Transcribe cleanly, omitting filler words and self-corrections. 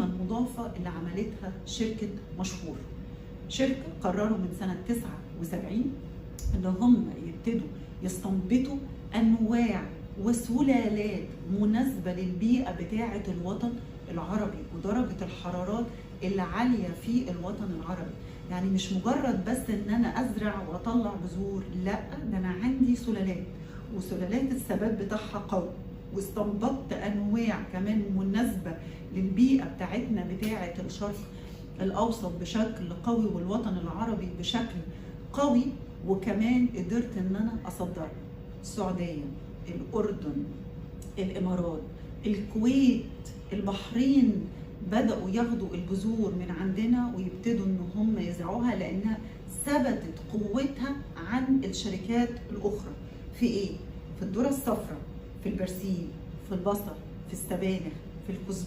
القيمة المضافة اللي عملتها شركة مشهور. شركة قرروا من سنة 79 ان هم يبتدوا يستنبطوا انواع وسلالات مناسبة للبيئة بتاعة الوطن العربي ودرجة الحرارات اللي عالية في الوطن العربي. يعني مش مجرد بس ان انا ازرع واطلع بذور، لا، ده انا عندي سلالات، وسلالات الثبات بتاعها قوي، واستنبطت انواع كمان مناسبة للبيئة بتاعتنا بتاعة الشرق الاوسط بشكل قوي والوطن العربي بشكل قوي. وكمان قدرت ان انا اصدر السعودية، الاردن، الامارات، الكويت، البحرين بدأوا ياخدوا البذور من عندنا ويبتدوا ان هم يزرعوها، لانها ثبتت قوتها عن الشركات الاخرى. في ايه؟ في الذرة الصفراء، في البرسيم، في البصل، في السبانخ، في الكزبرة.